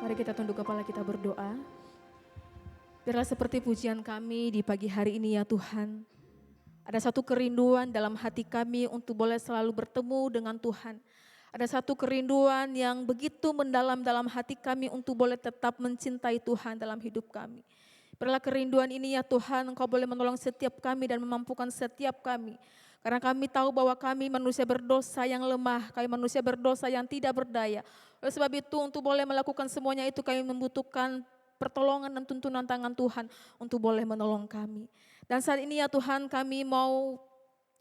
Mari kita tunduk kepala, kita berdoa. Biarlah seperti pujian kami di pagi hari ini ya Tuhan. Ada satu kerinduan dalam hati kami untuk boleh selalu bertemu dengan Tuhan. Ada satu kerinduan yang begitu mendalam dalam hati kami untuk boleh tetap mencintai Tuhan dalam hidup kami. Biarlah kerinduan ini ya Tuhan, Engkau boleh menolong setiap kami dan memampukan setiap kami. Karena kami tahu bahwa kami manusia berdosa yang lemah, kami manusia berdosa yang tidak berdaya. Oleh sebab itu untuk boleh melakukan semuanya itu kami membutuhkan pertolongan dan tuntunan tangan Tuhan untuk boleh menolong kami. Dan saat ini ya Tuhan kami mau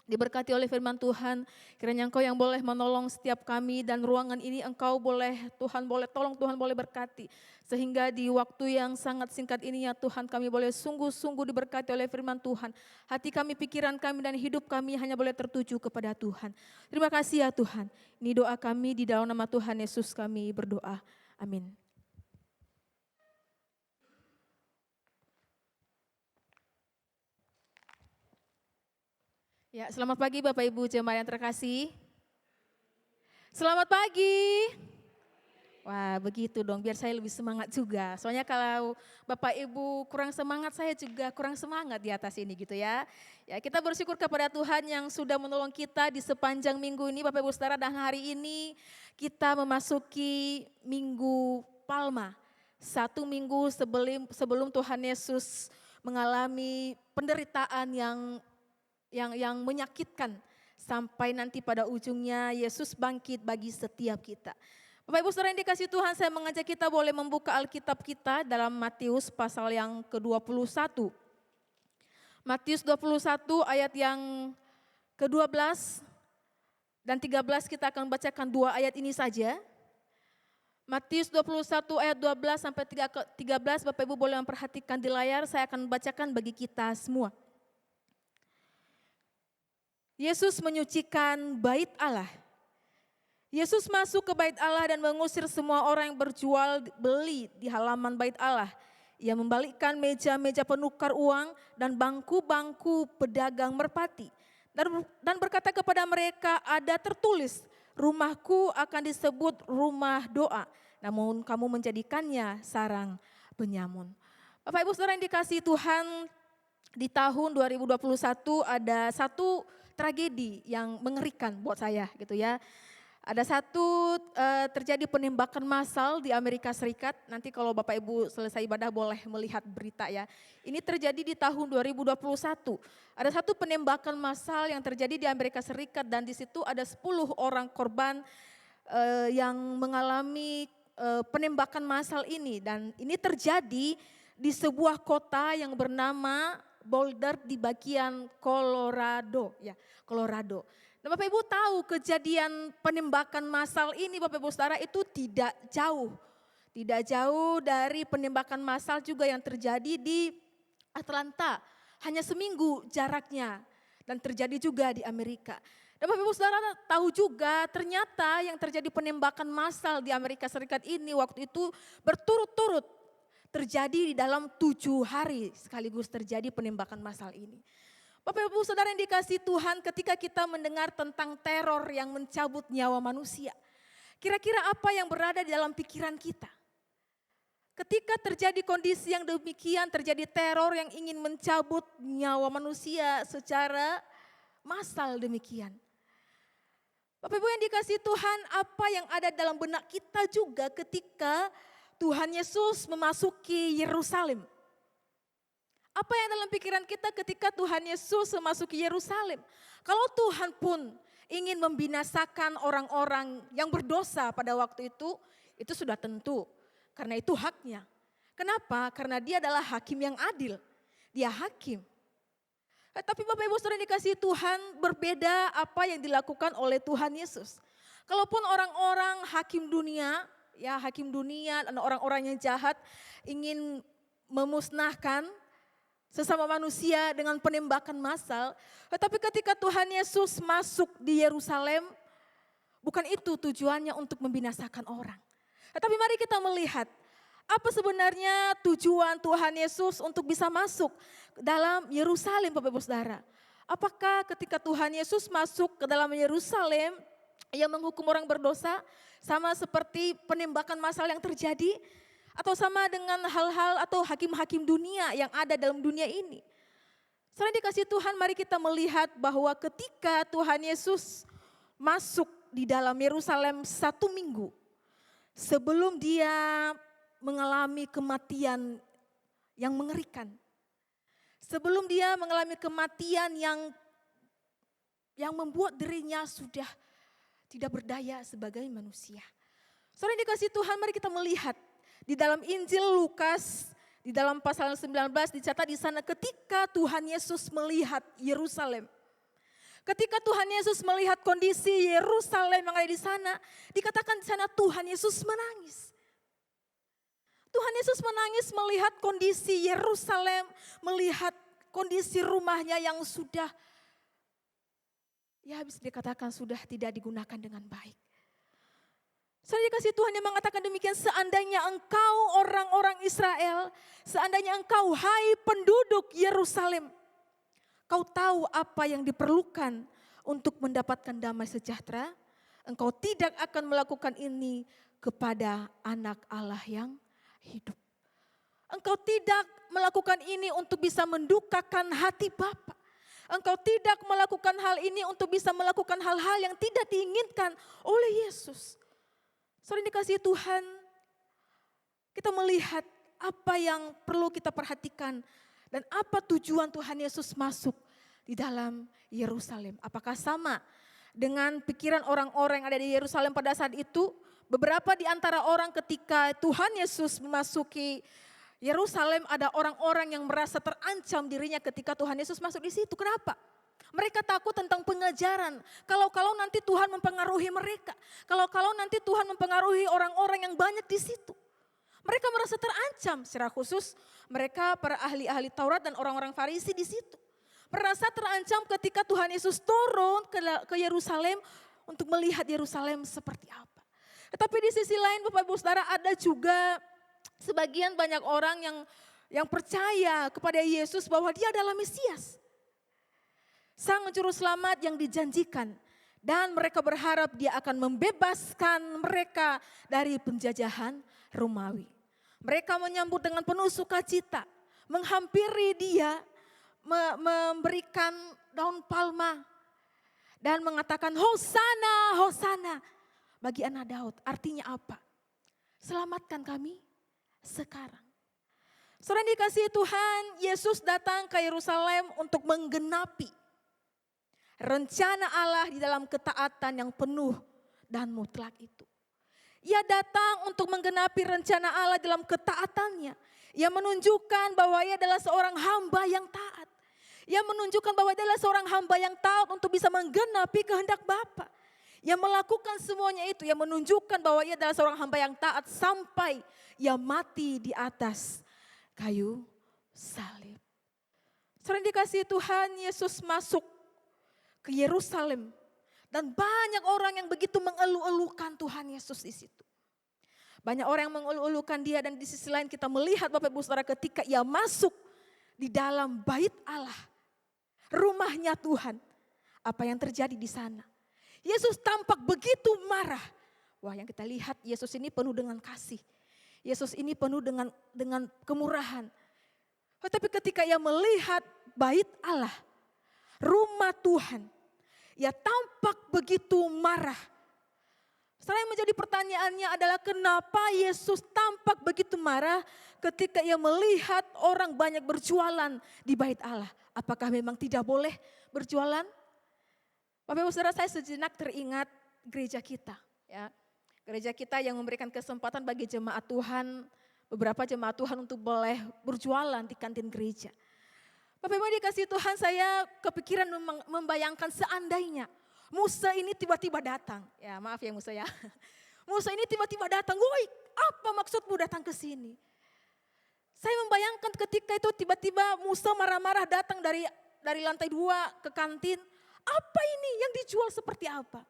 diberkati oleh firman Tuhan, kiranya Engkau yang boleh menolong setiap kami dan ruangan ini Engkau boleh, Tuhan boleh tolong, Tuhan boleh berkati. Sehingga di waktu yang sangat singkat ini ya Tuhan kami boleh sungguh-sungguh diberkati oleh firman Tuhan. Hati kami, pikiran kami dan hidup kami hanya boleh tertuju kepada Tuhan. Terima kasih ya Tuhan, ini doa kami di dalam nama Tuhan Yesus kami berdoa, amin. Ya, selamat pagi Bapak Ibu jemaat yang terkasih. Selamat pagi. Wah, begitu dong, biar saya lebih semangat juga. Soalnya kalau Bapak Ibu kurang semangat, saya juga kurang semangat di atas ini gitu ya. Ya, kita bersyukur kepada Tuhan yang sudah menolong kita di sepanjang minggu ini Bapak Ibu Saudara, dan hari ini kita memasuki Minggu Palma. 1 minggu sebelum Tuhan Yesus mengalami penderitaan yang menyakitkan sampai nanti pada ujungnya Yesus bangkit bagi setiap kita. Bapak Ibu Saudara yang dikasihi Tuhan, saya mengajak kita boleh membuka Alkitab kita dalam Matius pasal yang ke-21. Matius 21 ayat yang ke-12 dan 13, kita akan bacakan 2 ayat ini saja. Matius 21 ayat 12 sampai 13, Bapak Ibu boleh memperhatikan di layar, saya akan bacakan bagi kita semua. Yesus menyucikan bait Allah. Yesus masuk ke bait Allah dan mengusir semua orang yang berjual beli di halaman bait Allah. Ia membalikkan meja-meja penukar uang dan bangku-bangku pedagang merpati. Dan berkata kepada mereka, ada tertulis, rumahku akan disebut rumah doa, namun kamu menjadikannya sarang penyamun. Bapak Ibu Saudara yang dikasihi Tuhan, di tahun 2021 ada satu tragedi yang mengerikan buat saya gitu ya. Ada terjadi penembakan massal di Amerika Serikat. Nanti kalau Bapak Ibu selesai ibadah boleh melihat berita ya. Ini terjadi di tahun 2021. Ada satu penembakan massal yang terjadi di Amerika Serikat dan di situ ada 10 orang korban yang mengalami penembakan massal ini. Dan ini terjadi di sebuah kota yang bernama Boulder di bagian Colorado ya, Colorado. Nah, Bapak Ibu tahu kejadian penembakan massal ini Bapak Ibu Saudara itu tidak jauh dari penembakan massal juga yang terjadi di Atlanta. Hanya seminggu jaraknya dan terjadi juga di Amerika. Dan Bapak Ibu Saudara tahu juga ternyata yang terjadi penembakan massal di Amerika Serikat ini waktu itu berturut-turut terjadi di dalam 7 hari sekaligus terjadi penembakan massal ini. Bapak Ibu Saudara yang dikasihi Tuhan, ketika kita mendengar tentang teror yang mencabut nyawa manusia, kira-kira apa yang berada di dalam pikiran kita? Ketika terjadi kondisi yang demikian, terjadi teror yang ingin mencabut nyawa manusia secara massal demikian. Bapak Ibu yang dikasihi Tuhan, apa yang ada dalam benak kita juga ketika Tuhan Yesus memasuki Yerusalem. Apa yang dalam pikiran kita ketika Tuhan Yesus memasuki Yerusalem? Kalau Tuhan pun ingin membinasakan orang-orang yang berdosa pada waktu itu sudah tentu. Karena itu haknya. Kenapa? Karena dia adalah hakim yang adil. Dia hakim. Tapi Bapak Ibu Saudara dikasihi Tuhan, berbeda apa yang dilakukan oleh Tuhan Yesus. Kalaupun orang-orang hakim dunia dan orang-orang yang jahat ingin memusnahkan sesama manusia dengan penembakan massal. Tetapi ketika Tuhan Yesus masuk di Yerusalem, bukan itu tujuannya untuk membinasakan orang. Tetapi mari kita melihat apa sebenarnya tujuan Tuhan Yesus untuk bisa masuk dalam Yerusalem Bapak Ibu Saudara. Apakah ketika Tuhan Yesus masuk ke dalam Yerusalem, ia menghukum orang berdosa sama seperti penembakan massal yang terjadi? Atau sama dengan hal-hal atau hakim-hakim dunia yang ada dalam dunia ini. Selain dikasih Tuhan, mari kita melihat bahwa ketika Tuhan Yesus masuk di dalam Yerusalem 1 minggu sebelum dia mengalami kematian yang mengerikan. Sebelum dia mengalami kematian yang membuat dirinya sudah tidak berdaya sebagai manusia. Saudara yang dikasih Tuhan, mari kita melihat di dalam Injil Lukas, di dalam pasal 19 dicatat di sana ketika Tuhan Yesus melihat Yerusalem. Ketika Tuhan Yesus melihat kondisi Yerusalem yang ada di sana, dikatakan di sana Tuhan Yesus menangis. Tuhan Yesus menangis melihat kondisi Yerusalem, melihat kondisi rumahnya yang sudah, ya bisa dikatakan sudah tidak digunakan dengan baik. Saudara dikasih Tuhan yang mengatakan demikian, seandainya engkau orang-orang Israel, seandainya engkau hai penduduk Yerusalem, kau tahu apa yang diperlukan untuk mendapatkan damai sejahtera, engkau tidak akan melakukan ini kepada anak Allah yang hidup. Engkau tidak melakukan ini untuk bisa mendukakan hati Bapa. Engkau tidak melakukan hal ini untuk bisa melakukan hal-hal yang tidak diinginkan oleh Yesus. Saudara dikasih Tuhan, kita melihat apa yang perlu kita perhatikan dan apa tujuan Tuhan Yesus masuk di dalam Yerusalem. Apakah sama dengan pikiran orang-orang yang ada di Yerusalem pada saat itu? Beberapa di antara orang ketika Tuhan Yesus memasuki Yerusalem, ada orang-orang yang merasa terancam dirinya ketika Tuhan Yesus masuk di situ. Kenapa? Mereka takut tentang pengajaran. Kalau nanti Tuhan mempengaruhi mereka. Kalau nanti Tuhan mempengaruhi orang-orang yang banyak di situ. Mereka merasa terancam. Secara khusus mereka para ahli-ahli Taurat dan orang-orang Farisi di situ. Merasa terancam ketika Tuhan Yesus turun ke Yerusalem untuk melihat Yerusalem seperti apa. Tetapi di sisi lain Bapak Ibu Saudara, ada juga sebagian banyak orang yang percaya kepada Yesus bahwa dia adalah Mesias. Sang Juru Selamat yang dijanjikan. Dan mereka berharap dia akan membebaskan mereka dari penjajahan Romawi. Mereka menyambut dengan penuh sukacita. Menghampiri dia, memberikan daun palma. Dan mengatakan Hosana, Hosana bagi anak Daud. Artinya apa? Selamatkan kami sekarang. Saudara dikasihi Tuhan, Yesus datang ke Yerusalem untuk menggenapi rencana Allah di dalam ketaatan yang penuh dan mutlak itu. Ia datang untuk menggenapi rencana Allah dalam ketaatannya. Ia menunjukkan bahwa ia adalah seorang hamba yang taat. Ia menunjukkan bahwa dia adalah seorang hamba yang taat untuk bisa menggenapi kehendak Bapa. Ia melakukan semuanya itu. Ia menunjukkan bahwa ia adalah seorang hamba yang taat sampai ia mati di atas kayu salib. Sering dikasihi Tuhan, Yesus masuk ke Yerusalem dan banyak orang yang begitu mengeluh-elukan Tuhan Yesus di situ. Banyak orang yang mengeluh-elukan dia, dan di sisi lain kita melihat Bapak Ibu Saudara ketika ia masuk di dalam bait Allah, rumahnya Tuhan, apa yang terjadi di sana. Yesus tampak begitu marah. Wah, yang kita lihat Yesus ini penuh dengan kasih. Yesus ini penuh dengan kemurahan. Tetapi ketika ia melihat bait Allah, rumah Tuhan, ia tampak begitu marah. Setelah yang menjadi pertanyaannya adalah kenapa Yesus tampak begitu marah ketika ia melihat orang banyak berjualan di bait Allah. Apakah memang tidak boleh berjualan? Bapak Ibu Saudara, saya sejenak teringat gereja kita. Ya. Gereja kita yang memberikan kesempatan bagi jemaat Tuhan, beberapa jemaat Tuhan untuk boleh berjualan di kantin gereja. Bapak Ibu dikasih Tuhan, saya kepikiran membayangkan seandainya Musa ini tiba-tiba datang. Ya maaf ya Musa ya. Musa ini tiba-tiba datang. Woi, apa maksudmu datang ke sini? Saya membayangkan ketika itu tiba-tiba Musa marah-marah datang dari lantai 2 ke kantin. Apa ini yang dijual seperti apa?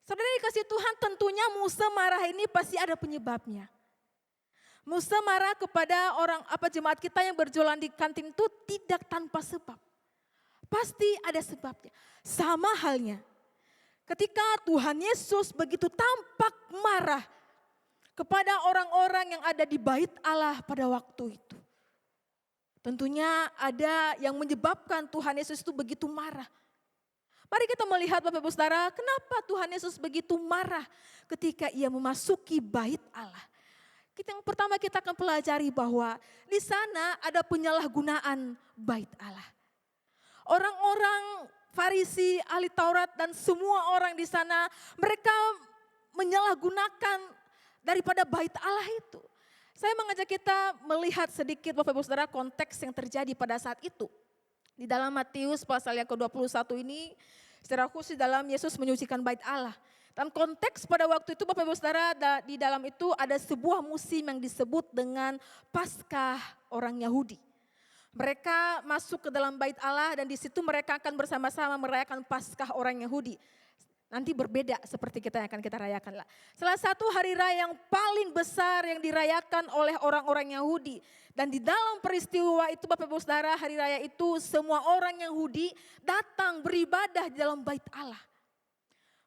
Saudara dikasih Tuhan, tentunya Musa marah ini pasti ada penyebabnya. Musa marah kepada jemaat kita yang berjualan di kantin itu tidak tanpa sebab. Pasti ada sebabnya. Sama halnya ketika Tuhan Yesus begitu tampak marah kepada orang-orang yang ada di bait Allah pada waktu itu. Tentunya ada yang menyebabkan Tuhan Yesus itu begitu marah. Mari kita melihat Bapak Ibu Saudara, kenapa Tuhan Yesus begitu marah ketika ia memasuki bait Allah. Yang pertama kita akan pelajari bahwa di sana ada penyalahgunaan bait Allah. Orang-orang Farisi, ahli Taurat dan semua orang di sana mereka menyalahgunakan daripada bait Allah itu. Saya mengajak kita melihat sedikit Bapak Ibu Saudara konteks yang terjadi pada saat itu. Di dalam Matius pasal yang ke-21 ini, secara khusus dalam Yesus menyucikan bait Allah. Dan konteks pada waktu itu Bapak Ibu Saudara, di dalam itu ada sebuah musim yang disebut dengan Paskah orang Yahudi. Mereka masuk ke dalam bait Allah dan di situ mereka akan bersama-sama merayakan Paskah orang Yahudi. Nanti berbeda seperti kita yang akan kita rayakan lah. Salah satu hari raya yang paling besar yang dirayakan oleh orang-orang Yahudi. Dan di dalam peristiwa itu Bapak Ibu Saudara, hari raya itu semua orang Yahudi datang beribadah di dalam bait Allah.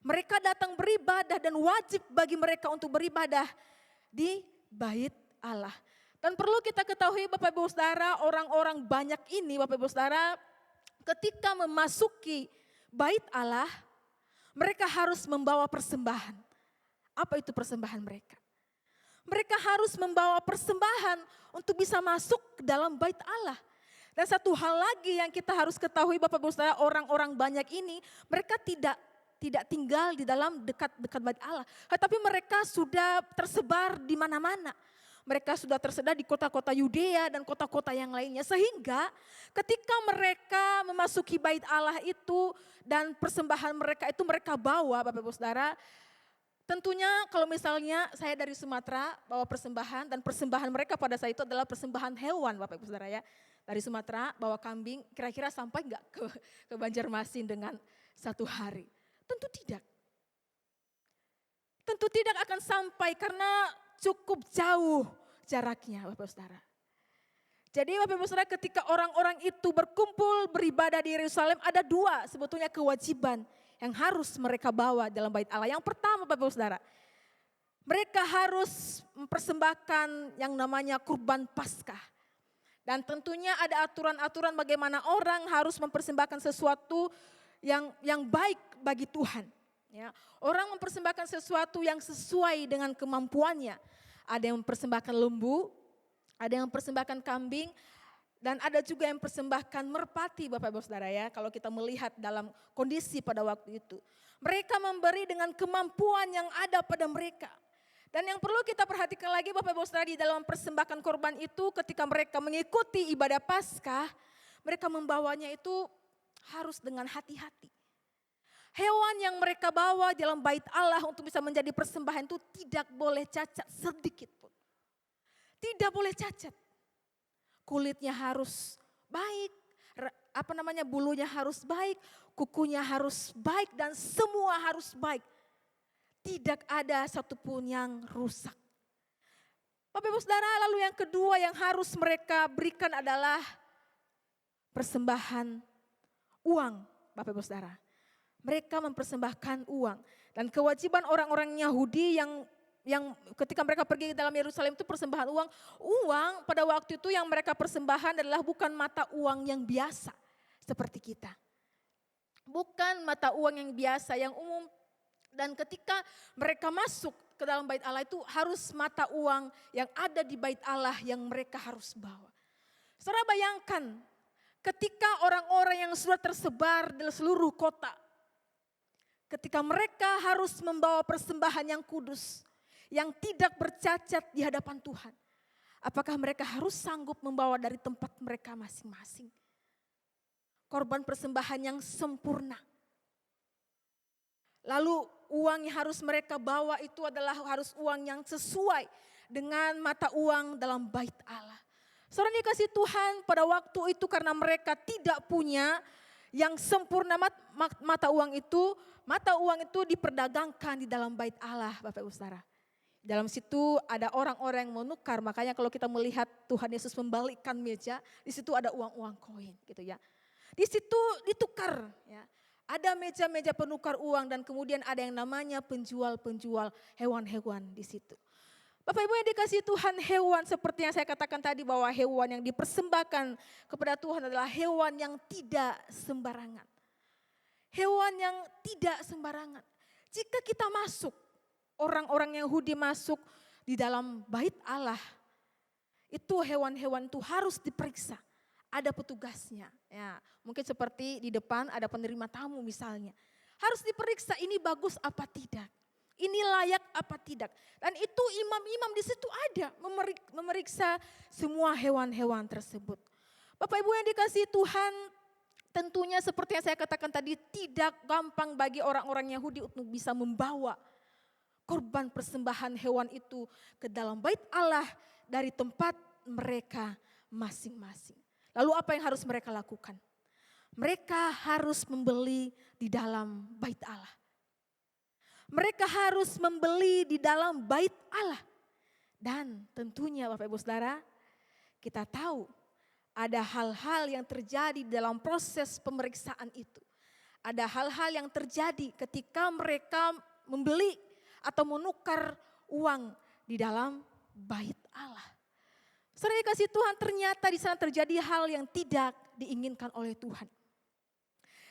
Mereka datang beribadah dan wajib bagi mereka untuk beribadah di bait Allah. Dan perlu kita ketahui Bapak Ibu Saudara, orang-orang banyak ini Bapak Ibu Saudara ketika memasuki bait Allah, mereka harus membawa persembahan. Apa itu persembahan mereka? Mereka harus membawa persembahan untuk bisa masuk ke dalam bait Allah. Dan satu hal lagi yang kita harus ketahui Bapak Ibu Saudara, orang-orang banyak ini mereka tidak tinggal di dalam dekat bait Allah. Tetapi mereka sudah tersebar di mana-mana. Mereka sudah tersebar di kota-kota Yudea dan kota-kota yang lainnya. Sehingga ketika mereka memasuki bait Allah itu dan persembahan mereka itu mereka bawa Bapak Ibu Saudara. Tentunya kalau misalnya saya dari Sumatera bawa persembahan dan persembahan mereka pada saat itu adalah persembahan hewan Bapak Ibu Saudara ya. Dari Sumatera bawa kambing kira-kira sampai enggak ke Banjarmasin dengan satu hari? Tentu tidak. Tentu tidak akan sampai karena cukup jauh jaraknya Bapak Saudara. Jadi Bapak Ibu Saudara ketika orang-orang itu berkumpul beribadah di Yerusalem ada dua sebetulnya kewajiban yang harus mereka bawa dalam bait Allah. Yang pertama Bapak Ibu Saudara, mereka harus mempersembahkan yang namanya kurban Paskah. Dan tentunya ada aturan-aturan bagaimana orang harus mempersembahkan sesuatu yang baik bagi Tuhan. Ya, orang mempersembahkan sesuatu yang sesuai dengan kemampuannya. Ada yang mempersembahkan lembu, ada yang mempersembahkan kambing, dan ada juga yang mempersembahkan merpati Bapak Ibu Saudara ya. Kalau kita melihat dalam kondisi pada waktu itu. Mereka memberi dengan kemampuan yang ada pada mereka. Dan yang perlu kita perhatikan lagi Bapak Ibu Saudara di dalam persembahkan korban itu ketika mereka mengikuti ibadah Paskah, mereka membawanya itu harus dengan hati-hati. Hewan yang mereka bawa dalam bait Allah untuk bisa menjadi persembahan itu tidak boleh cacat sedikit pun. Tidak boleh cacat. Kulitnya harus baik, bulunya harus baik, kukunya harus baik dan semua harus baik. Tidak ada satupun yang rusak. Bapak Ibu Saudara, lalu yang kedua yang harus mereka berikan adalah persembahan uang, Bapak Ibu Saudara. Mereka mempersembahkan uang. Dan kewajiban orang-orang Yahudi yang ketika mereka pergi ke dalam Yerusalem itu persembahan uang. Uang pada waktu itu yang mereka persembahkan adalah bukan mata uang yang biasa seperti kita. Bukan mata uang yang biasa, yang umum. Dan ketika mereka masuk ke dalam bait Allah itu harus mata uang yang ada di bait Allah yang mereka harus bawa. Saudara bayangkan ketika orang-orang yang sudah tersebar di seluruh kota. Ketika mereka harus membawa persembahan yang kudus, yang tidak bercacat di hadapan Tuhan. Apakah mereka harus sanggup membawa dari tempat mereka masing-masing? Korban persembahan yang sempurna. Lalu uang yang harus mereka bawa itu adalah harus uang yang sesuai dengan mata uang dalam bait Allah. Saudara dikasih Tuhan pada waktu itu karena mereka tidak punya yang sempurna mata uang itu diperdagangkan di dalam bait Allah Bapak Ibu Saudara. Dalam situ ada orang-orang yang menukar, makanya kalau kita melihat Tuhan Yesus membalikkan meja, di situ ada uang-uang koin gitu ya. Di situ ditukar ya. Ada meja-meja penukar uang dan kemudian ada yang namanya penjual-penjual hewan-hewan di situ. Bapak Ibu yang dikasihi Tuhan, hewan seperti yang saya katakan tadi bahwa hewan yang dipersembahkan kepada Tuhan adalah hewan yang tidak sembarangan. Hewan yang tidak sembarangan. Jika kita masuk, orang-orang Yahudi masuk di dalam bait Allah, itu hewan-hewan itu harus diperiksa. Ada petugasnya. Ya, mungkin seperti di depan ada penerima tamu misalnya. Harus diperiksa ini bagus apa tidak. Ini layak apa tidak. Dan itu imam-imam di situ ada memeriksa semua hewan-hewan tersebut. Bapak Ibu yang dikasihi Tuhan, tentunya seperti yang saya katakan tadi, tidak gampang bagi orang-orang Yahudi untuk bisa membawa korban persembahan hewan itu ke dalam bait Allah dari tempat mereka masing-masing. Lalu apa yang harus mereka lakukan? Mereka harus membeli di dalam bait Allah. Mereka harus membeli di dalam bait Allah. Dan tentunya Bapak Ibu Saudara, kita tahu ada hal-hal yang terjadi dalam proses pemeriksaan itu. Ada hal-hal yang terjadi ketika mereka membeli atau menukar uang di dalam bait Allah. Saudara dikasihi Tuhan, ternyata di sana terjadi hal yang tidak diinginkan oleh Tuhan.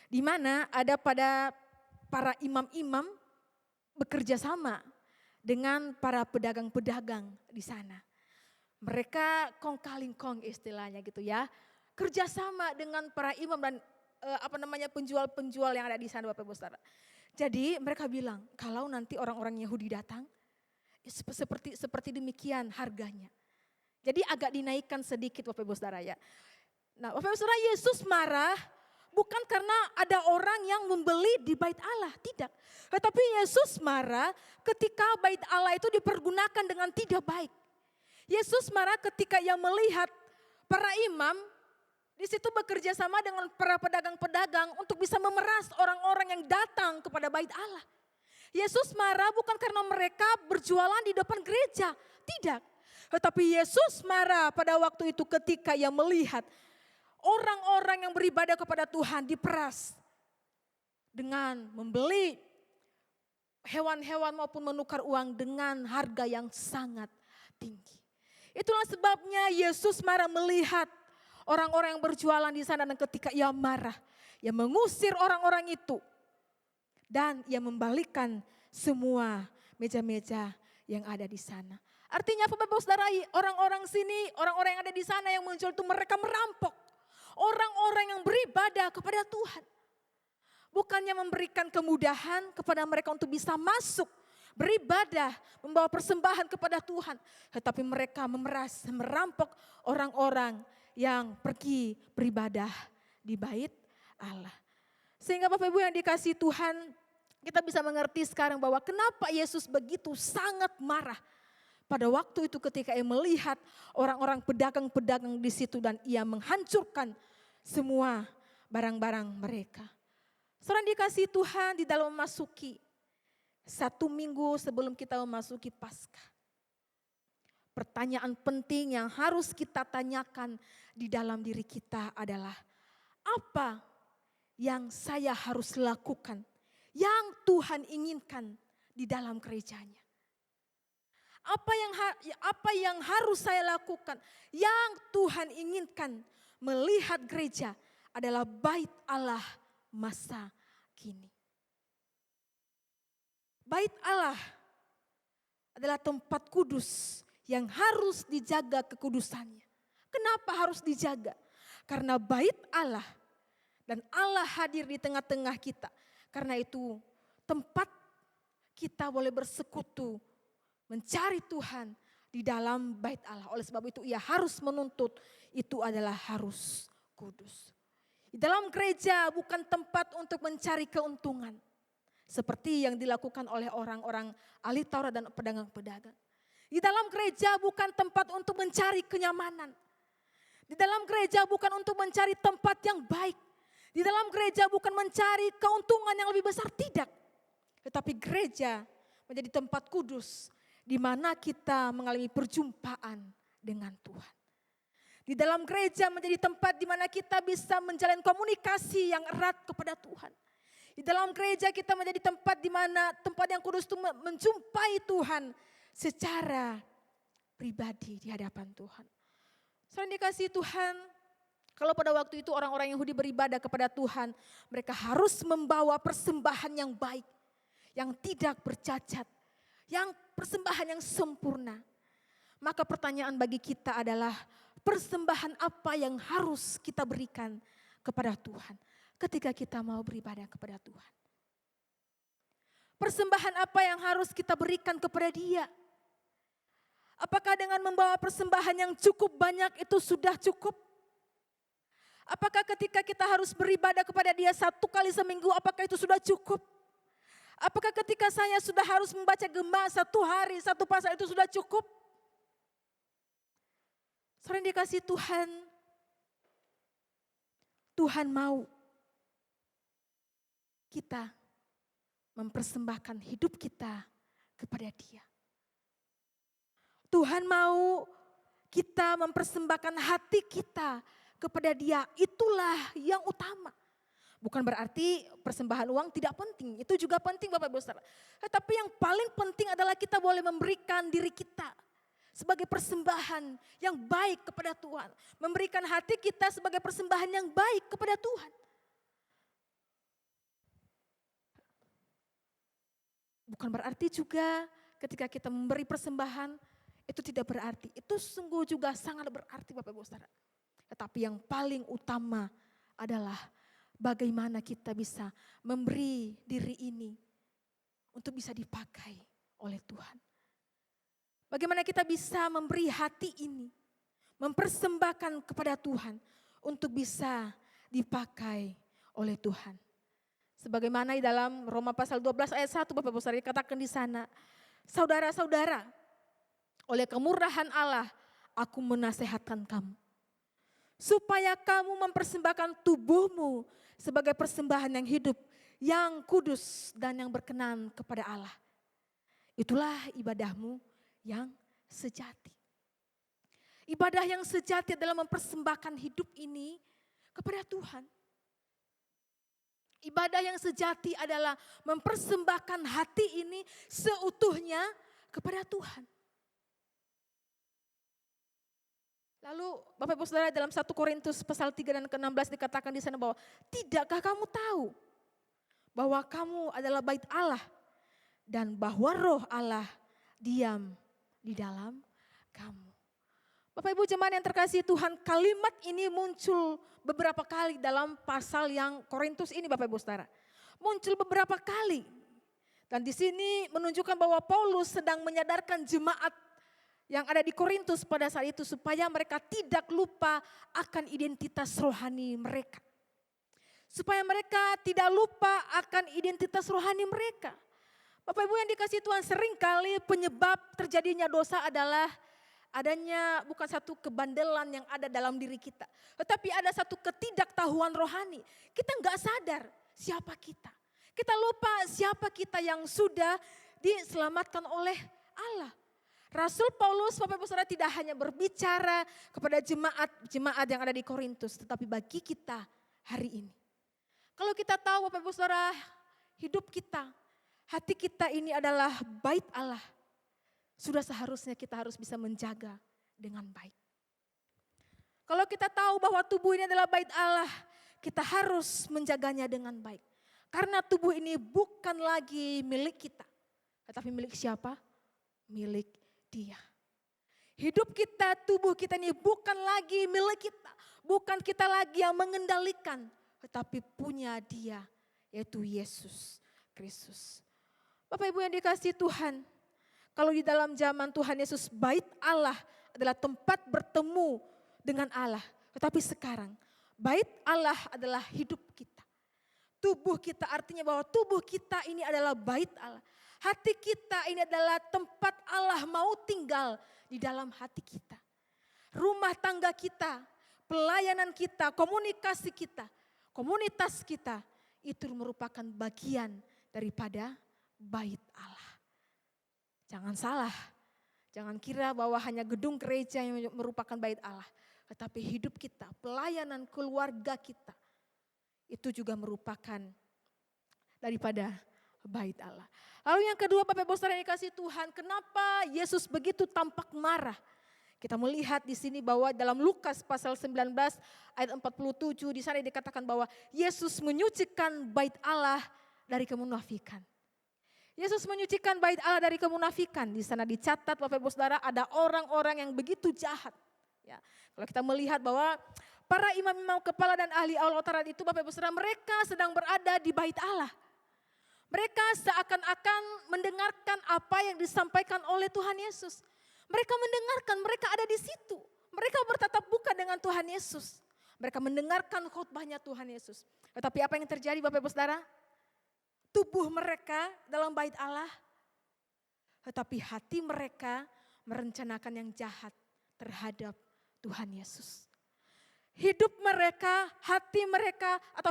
Di mana ada pada para imam-imam bekerja sama dengan para pedagang-pedagang di sana. Mereka kong kaling kong istilahnya gitu ya. Kerjasama dengan para imam dan penjual-penjual yang ada di sana Bapak Ibu Saudara. Jadi mereka bilang kalau nanti orang-orang Yahudi datang seperti demikian harganya. Jadi agak dinaikkan sedikit Bapak Ibu Saudara ya. Nah Bapak Ibu Saudara, Yesus marah bukan karena ada orang yang membeli di bait Allah, tidak. Tetapi Yesus marah ketika bait Allah itu dipergunakan dengan tidak baik. Yesus marah ketika ia melihat para imam di situ bekerja sama dengan para pedagang-pedagang untuk bisa memeras orang-orang yang datang kepada bait Allah. Yesus marah bukan karena mereka berjualan di depan gereja, tidak. Tetapi Yesus marah pada waktu itu ketika ia melihat orang-orang yang beribadah kepada Tuhan diperas dengan membeli hewan-hewan maupun menukar uang dengan harga yang sangat tinggi. Itulah sebabnya Yesus marah melihat orang-orang yang berjualan di sana, dan ketika ia marah, ia mengusir orang-orang itu dan ia membalikkan semua meja-meja yang ada di sana. Artinya Bapak Ibu Saudara, orang-orang sini, orang-orang yang ada di sana yang muncul itu mereka merampok orang-orang yang beribadah kepada Tuhan. Bukannya memberikan kemudahan kepada mereka untuk bisa masuk, beribadah, membawa persembahan kepada Tuhan. Tetapi mereka memeras, merampok orang-orang yang pergi beribadah di bait Allah. Sehingga Bapak Ibu yang dikasihi Tuhan, kita bisa mengerti sekarang bahwa kenapa Yesus begitu sangat marah pada waktu itu ketika ia melihat orang-orang pedagang-pedagang di situ dan ia menghancurkan semua barang-barang mereka. Saudara dikasihi Tuhan, di dalam memasuki 1 minggu sebelum kita memasuki Paskah, pertanyaan penting yang harus kita tanyakan di dalam diri kita adalah, apa yang saya harus lakukan, yang Tuhan inginkan di dalam gerejanya? Apa yang harus saya lakukan, yang Tuhan inginkan melihat gereja adalah bait Allah masa kini. Bait Allah adalah tempat kudus yang harus dijaga kekudusannya. Kenapa harus dijaga? Karena bait Allah dan Allah hadir di tengah-tengah kita. Karena itu tempat kita boleh bersekutu, mencari Tuhan di dalam bait Allah. Oleh sebab itu ia harus menuntut, itu adalah harus kudus. Di dalam gereja bukan tempat untuk mencari keuntungan. Seperti yang dilakukan oleh orang-orang ahli Taurat dan pedagang-pedagang. Di dalam gereja bukan tempat untuk mencari kenyamanan. Di dalam gereja bukan untuk mencari tempat yang baik. Di dalam gereja bukan mencari keuntungan yang lebih besar, tidak. Tetapi gereja menjadi tempat kudus di mana kita mengalami perjumpaan dengan Tuhan. Di dalam gereja menjadi tempat di mana kita bisa menjalin komunikasi yang erat kepada Tuhan. Di dalam gereja kita menjadi tempat di mana tempat yang kudus itu menjumpai Tuhan secara pribadi di hadapan Tuhan. Saudara dikasihi Tuhan, kalau pada waktu itu orang-orang Yahudi beribadah kepada Tuhan, mereka harus membawa persembahan yang baik, yang tidak bercacat, yang persembahan yang sempurna. Maka pertanyaan bagi kita adalah, persembahan apa yang harus kita berikan kepada Tuhan ketika kita mau beribadah kepada Tuhan? Persembahan apa yang harus kita berikan kepada Dia? Apakah dengan membawa persembahan yang cukup banyak itu sudah cukup? Apakah ketika kita harus beribadah kepada Dia 1 kali seminggu, apakah itu sudah cukup? Apakah ketika saya sudah harus membaca gema 1 hari, 1 pasal itu sudah cukup? Saudara yang dikasihi Tuhan, Tuhan mau kita mempersembahkan hidup kita kepada Dia. Tuhan mau kita mempersembahkan hati kita kepada Dia. Itulah yang utama. Bukan berarti persembahan uang tidak penting. Itu juga penting Bapak Ibu Saudara. Tetapi yang paling penting adalah kita boleh memberikan diri kita sebagai persembahan yang baik kepada Tuhan. Memberikan hati kita sebagai persembahan yang baik kepada Tuhan. Bukan berarti juga ketika kita memberi persembahan, itu tidak berarti. Itu sungguh juga sangat berarti Bapak Ibu Saudara. Tetapi yang paling utama adalah bagaimana kita bisa memberi diri ini untuk bisa dipakai oleh Tuhan. Bagaimana kita bisa memberi hati ini, mempersembahkan kepada Tuhan untuk bisa dipakai oleh Tuhan. Sebagaimana di dalam Roma pasal 12 ayat 1 Bapak Ibu Saudara dikatakan di sana, saudara-saudara, oleh kemurahan Allah, aku menasehatkan kamu. Supaya kamu mempersembahkan tubuhmu sebagai persembahan yang hidup, yang kudus dan yang berkenan kepada Allah. Itulah ibadahmu yang sejati. Ibadah yang sejati adalah mempersembahkan hidup ini kepada Tuhan. Ibadah yang sejati adalah mempersembahkan hati ini seutuhnya kepada Tuhan. Lalu Bapak Ibu Saudara dalam 1 Korintus pasal 3 dan ke-16 dikatakan di sana bahwa tidakkah kamu tahu bahwa kamu adalah bait Allah dan bahwa roh Allah diam di dalam kamu. Bapak Ibu jemaat yang terkasih Tuhan, kalimat ini muncul beberapa kali dalam pasal yang Korintus ini Bapak Ibu Saudara. Muncul beberapa kali. Dan di sini menunjukkan bahwa Paulus sedang menyadarkan jemaat yang ada di Korintus pada saat itu supaya mereka tidak lupa akan identitas rohani mereka. Supaya mereka tidak lupa akan identitas rohani mereka. Bapak Ibu yang dikasihi Tuhan, seringkali penyebab terjadinya dosa adalah adanya bukan satu kebandelan yang ada dalam diri kita. Tetapi ada satu ketidaktahuan rohani. Kita nggak sadar siapa kita. Kita lupa siapa kita yang sudah diselamatkan oleh Allah. Rasul Paulus Bapak Ibu Saudara tidak hanya berbicara kepada jemaat yang ada di Korintus, tetapi bagi kita hari ini. Kalau kita tahu Bapak Ibu Saudara, hidup kita, hati kita ini adalah bait Allah. Sudah seharusnya kita harus bisa menjaga dengan baik. Kalau kita tahu bahwa tubuh ini adalah bait Allah, kita harus menjaganya dengan baik. Karena tubuh ini bukan lagi milik kita, tetapi milik siapa? Milik Dia. Hidup kita, tubuh kita ini bukan lagi milik kita. Bukan kita lagi yang mengendalikan, tetapi punya Dia, yaitu Yesus Kristus. Bapak Ibu yang dikasihi Tuhan, kalau di dalam zaman Tuhan Yesus bait Allah adalah tempat bertemu dengan Allah. Tetapi sekarang bait Allah adalah hidup kita. Tubuh kita artinya bahwa tubuh kita ini adalah bait Allah. Hati kita ini adalah tempat Allah mau tinggal di dalam hati kita. Rumah tangga kita, pelayanan kita, komunikasi kita, komunitas kita itu merupakan bagian daripada bait Allah. Jangan salah, jangan kira bahwa hanya gedung gereja yang merupakan bait Allah. Tetapi hidup kita, pelayanan keluarga kita, itu juga merupakan daripada bait Allah. Lalu yang kedua Bapak Ibu Saudara yang dikasihi Tuhan, kenapa Yesus begitu tampak marah Kita melihat di sini bahwa dalam Lukas pasal 19 ayat 47 di sana dikatakan bahwa Yesus menyucikan bait Allah dari kemunafikan. Yesus menyucikan bait Allah dari kemunafikan. Di sana dicatat Bapak Ibu Saudara ada orang-orang yang begitu jahat. Ya, kalau kita melihat bahwa para imam-imam kepala dan ahli Allah Taurat itu Bapak Ibu Saudara mereka sedang berada di bait Allah. Mereka seakan-akan mendengarkan apa yang disampaikan oleh Tuhan Yesus. Mereka mendengarkan, mereka ada di situ. Mereka bertatap muka dengan Tuhan Yesus. Mereka mendengarkan khotbahnya Tuhan Yesus. Tetapi apa yang terjadi Bapak Ibu Saudara? Tubuh mereka dalam bait Allah. Tetapi hati mereka merencanakan yang jahat terhadap Tuhan Yesus. Hidup mereka, hati mereka atau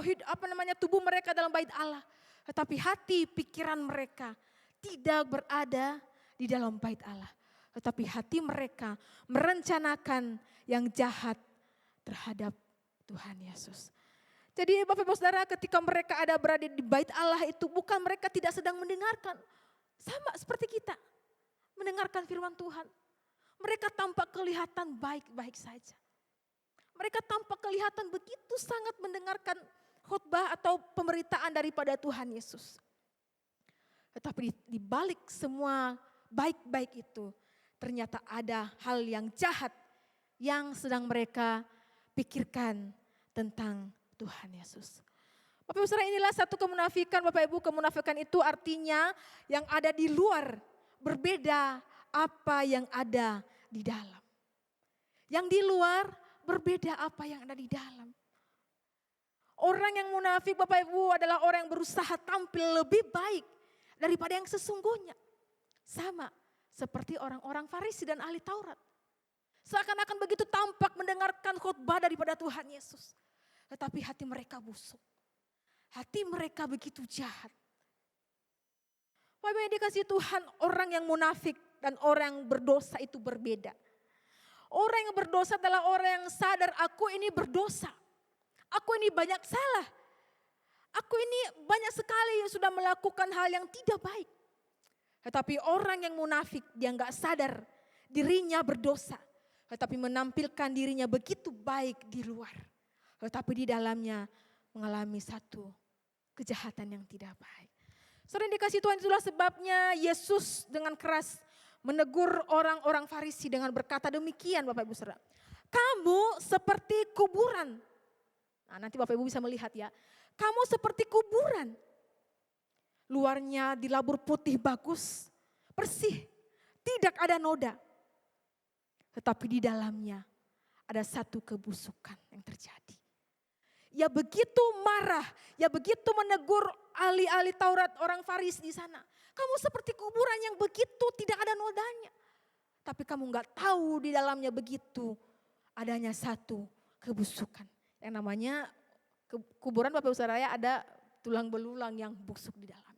tubuh mereka dalam bait Allah. Tetapi hati, pikiran mereka tidak berada di dalam bait Allah. Tetapi hati mereka merencanakan yang jahat terhadap Tuhan Yesus. Jadi Bapak Ibu Saudara ketika mereka ada berada di bait Allah itu bukan mereka tidak sedang mendengarkan. Sama seperti kita mendengarkan firman Tuhan. Mereka tampak kelihatan baik-baik saja. Mereka tampak kelihatan begitu sangat mendengarkan khotbah atau pemberitaan daripada Tuhan Yesus. Tetapi di balik semua baik-baik itu ternyata ada hal yang jahat yang sedang mereka pikirkan tentang Tuhan Yesus. Bapak Ibu Saudara inilah satu kemunafikan Bapak Ibu. Kemunafikan itu artinya yang ada di luar berbeda apa yang ada di dalam. Yang di luar berbeda apa yang ada di dalam. Orang yang munafik Bapak Ibu adalah orang yang berusaha tampil lebih baik daripada yang sesungguhnya. Sama seperti orang-orang Farisi dan ahli Taurat. Seakan-akan begitu tampak mendengarkan khotbah daripada Tuhan Yesus. Tetapi hati mereka busuk. Hati mereka begitu jahat. Bapak yang dikasihi Tuhan, orang yang munafik dan orang yang berdosa itu berbeda. Orang yang berdosa adalah orang yang sadar aku ini berdosa. Aku ini banyak salah. Aku ini banyak sekali yang sudah melakukan hal yang tidak baik. Tetapi orang yang munafik dia enggak sadar dirinya berdosa. Tetapi menampilkan dirinya begitu baik di luar. Tetapi di dalamnya mengalami satu kejahatan yang tidak baik. Saudara yang dikasihi Tuhan itulah sebabnya Yesus dengan keras menegur orang-orang Farisi dengan berkata demikian Bapak Ibu Saudara. Kamu seperti kuburan. Nah, nanti Bapak Ibu bisa melihat ya. Kamu seperti kuburan. Luarnya dilabur putih bagus, bersih, tidak ada noda. Tetapi di dalamnya ada satu kebusukan yang terjadi. Ya begitu marah, ya begitu menegur ahli-ahli Taurat orang Farisi di sana. Kamu seperti kuburan yang begitu tidak ada nodanya. Tapi kamu enggak tahu di dalamnya begitu adanya satu kebusukan. Yang namanya kuburan Bapak Ibu Saudara ada tulang belulang yang busuk di dalam.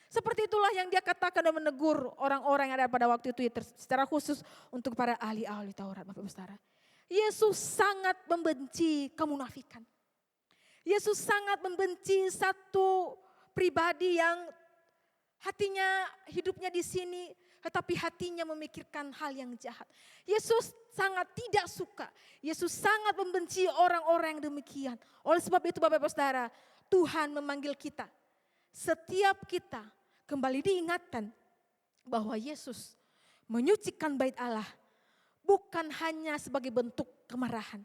Seperti itulah yang dia katakan dan menegur orang-orang yang ada pada waktu itu secara khusus untuk para ahli-ahli Taurat Bapak Ibu Saudara. Yesus sangat membenci kemunafikan. Yesus sangat membenci satu pribadi yang hatinya hidupnya di sini tetapi hatinya memikirkan hal yang jahat. Yesus sangat tidak suka. Yesus sangat membenci orang-orang yang demikian. Oleh sebab itu Bapak Ibu Saudara, Tuhan memanggil kita. Setiap kita kembali diingatkan bahwa Yesus menyucikan bait Allah bukan hanya sebagai bentuk kemarahan,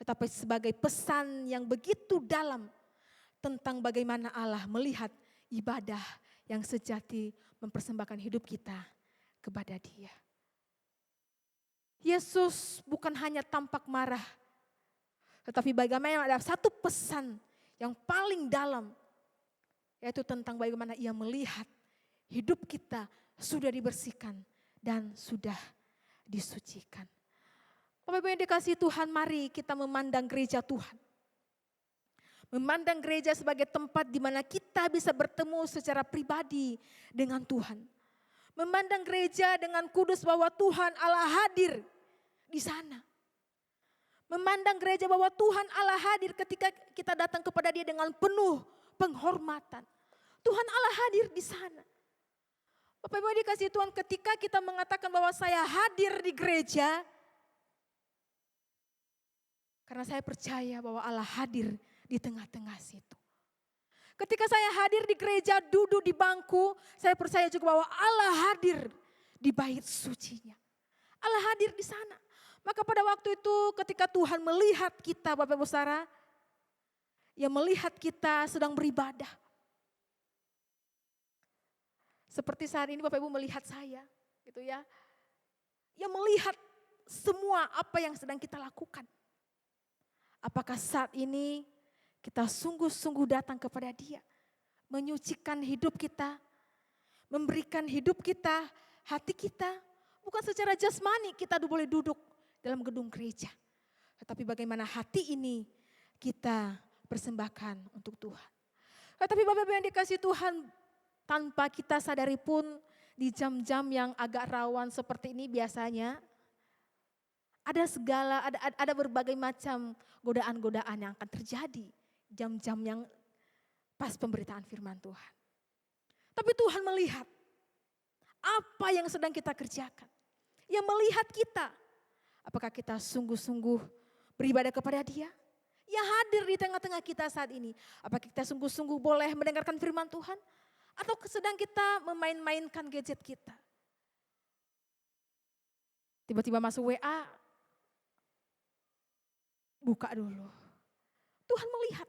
tetapi sebagai pesan yang begitu dalam tentang bagaimana Allah melihat ibadah yang sejati mempersembahkan hidup kita kepada Dia. Yesus bukan hanya tampak marah, tetapi bagaimana ada satu pesan yang paling dalam, yaitu tentang bagaimana Ia melihat hidup kita sudah dibersihkan dan sudah disucikan. Bapak Ibu yang dikasihi Tuhan, mari kita memandang gereja Tuhan. Memandang gereja sebagai tempat di mana kita bisa bertemu secara pribadi dengan Tuhan. Memandang gereja dengan kudus bahwa Tuhan Allah hadir di sana. Memandang gereja bahwa Tuhan Allah hadir ketika kita datang kepada Dia dengan penuh penghormatan. Tuhan Allah hadir di sana. Bapak Ibu dikasihi Tuhan, ketika kita mengatakan bahwa saya hadir di gereja, Karena saya percaya bahwa Allah hadir di tengah-tengah situ. Ketika saya hadir di gereja, duduk di bangku, saya percaya juga bahwa Allah hadir di bait sucinya. Allah hadir di sana. Maka pada waktu itu ketika Tuhan melihat kita, Bapak Ibu Saudara, yang melihat kita sedang beribadah. Seperti saat ini Bapak Ibu melihat saya, gitu ya. Yang melihat semua apa yang sedang kita lakukan. Apakah saat ini kita sungguh-sungguh datang kepada Dia, menyucikan hidup kita, memberikan hidup kita, hati kita, bukan secara jasmani kita boleh duduk dalam gedung gereja. Tetapi bagaimana hati ini kita persembahkan untuk Tuhan. Tetapi Bapak Ibu yang dikasihi Tuhan, tanpa kita sadari pun di jam-jam yang agak rawan seperti ini biasanya ada berbagai macam godaan-godaan yang akan terjadi jam-jam yang pas pemberitaan firman Tuhan. Tapi Tuhan melihat apa yang sedang kita kerjakan. Yang melihat kita, apakah kita sungguh-sungguh beribadah kepada Dia? Yang hadir di tengah-tengah kita saat ini. Apakah kita sungguh-sungguh boleh mendengarkan firman Tuhan? Atau sedang kita memain-mainkan gadget kita? Tiba-tiba masuk WA, buka dulu. Tuhan melihat.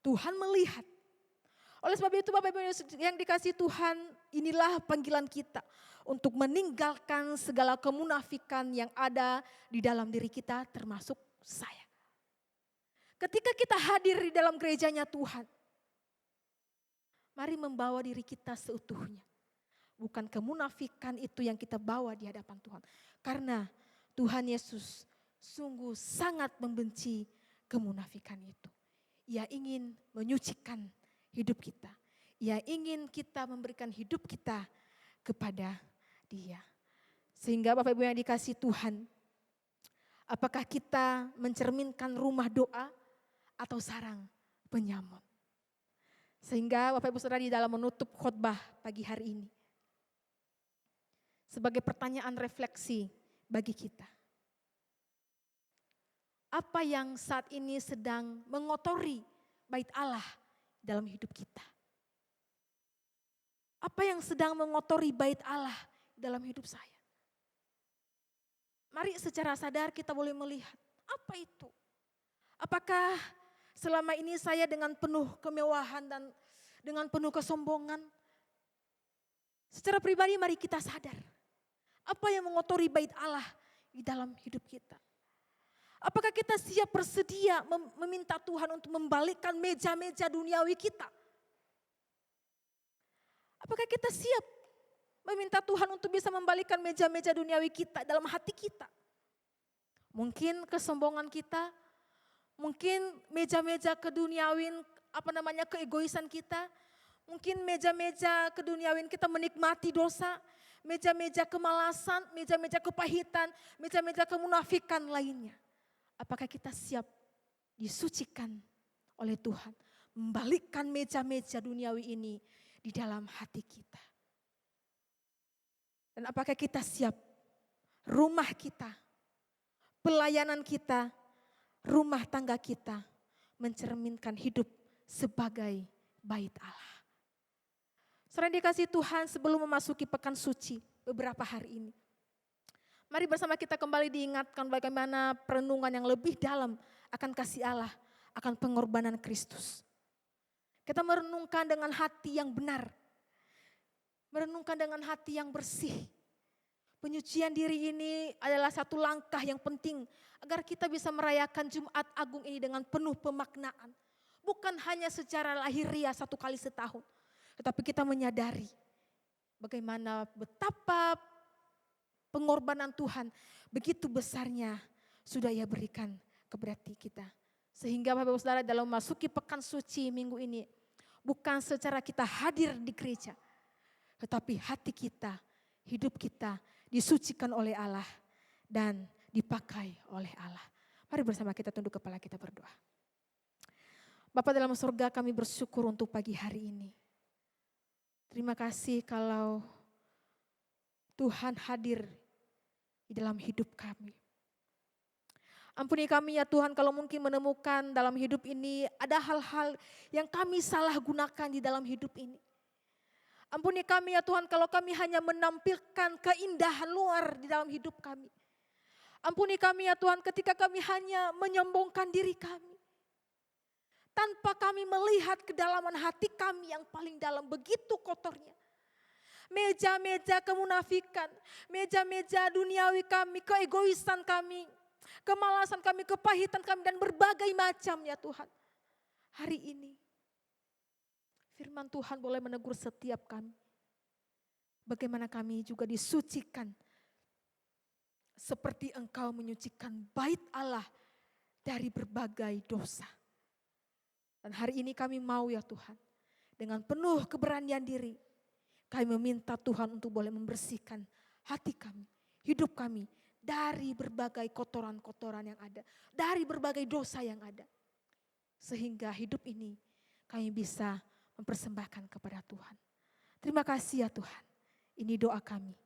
Tuhan melihat. Oleh sebab itu Bapak Ibu yang dikasihi Tuhan, inilah panggilan kita untuk meninggalkan segala kemunafikan yang ada di dalam diri kita termasuk saya. Ketika kita hadir di dalam gerejanya Tuhan, mari membawa diri kita seutuhnya. Bukan kemunafikan itu yang kita bawa di hadapan Tuhan. Karena Tuhan Yesus sungguh sangat membenci kemunafikan itu. Ia ingin menyucikan hidup kita. Ia ingin kita memberikan hidup kita kepada Dia. Sehingga Bapak Ibu yang dikasihi Tuhan, apakah kita mencerminkan rumah doa atau sarang penyamun? Sehingga Bapak Ibu Saudara di dalam menutup khotbah pagi hari ini, sebagai pertanyaan refleksi bagi kita. Apa yang saat ini sedang mengotori bait Allah dalam hidup kita? Apa yang sedang mengotori bait Allah dalam hidup saya? Mari secara sadar kita boleh melihat, apa itu? Apakah selama ini saya dengan penuh kemewahan dan dengan penuh kesombongan? Secara pribadi mari kita sadar, apa yang mengotori bait Allah di dalam hidup kita? Apakah kita siap bersedia meminta Tuhan untuk membalikkan meja-meja duniawi kita? Apakah kita siap meminta Tuhan untuk bisa membalikkan meja-meja duniawi kita dalam hati kita? Mungkin kesombongan kita, mungkin meja-meja keduniawin, keegoisan kita, mungkin meja-meja keduniawin kita menikmati dosa, meja-meja kemalasan, meja-meja kepahitan, meja-meja kemunafikan lainnya. Apakah kita siap disucikan oleh Tuhan, membalikkan meja-meja duniawi ini di dalam hati kita? Dan apakah kita siap rumah kita, pelayanan kita, rumah tangga kita mencerminkan hidup sebagai bait Allah? Saudara dikasihi Tuhan, sebelum memasuki pekan suci beberapa hari ini, mari bersama kita kembali diingatkan bagaimana perenungan yang lebih dalam akan kasih Allah, akan pengorbanan Kristus. Kita merenungkan dengan hati yang benar, merenungkan dengan hati yang bersih. Penyucian diri ini adalah satu langkah yang penting agar kita bisa merayakan Jumat Agung ini dengan penuh pemaknaan. Bukan hanya secara lahiriah satu kali setahun, tetapi kita menyadari bagaimana betapa pengorbanan Tuhan begitu besarnya sudah Ia berikan kepada kita. Sehingga Bapak Ibu Saudara dalam memasuki pekan suci minggu ini, bukan secara kita hadir di gereja, tetapi hati kita, hidup kita disucikan oleh Allah dan dipakai oleh Allah. Mari bersama kita tunduk kepala, kita berdoa. Bapa dalam surga, kami bersyukur untuk pagi hari ini. Terima kasih kalau Tuhan hadir di dalam hidup kami. Ampuni kami ya Tuhan kalau mungkin menemukan dalam hidup ini ada hal-hal yang kami salah gunakan di dalam hidup ini. Ampuni kami ya Tuhan kalau kami hanya menampilkan keindahan luar di dalam hidup kami. Ampuni kami ya Tuhan ketika kami hanya menyombongkan diri kami. Tanpa kami melihat kedalaman hati kami yang paling dalam begitu kotornya. Meja-meja kemunafikan, meja-meja duniawi kami, keegoisan kami, kemalasan kami, kepahitan kami dan berbagai macam ya Tuhan. Hari ini firman Tuhan boleh menegur setiap kami. Bagaimana kami juga disucikan seperti Engkau menyucikan bait Allah dari berbagai dosa. Dan hari ini kami mau ya Tuhan, dengan penuh keberanian diri, kami meminta Tuhan untuk boleh membersihkan hati kami, hidup kami dari berbagai kotoran-kotoran yang ada, dari berbagai dosa yang ada. Sehingga hidup ini kami bisa mempersembahkan kepada Tuhan. Terima kasih ya Tuhan, ini doa kami.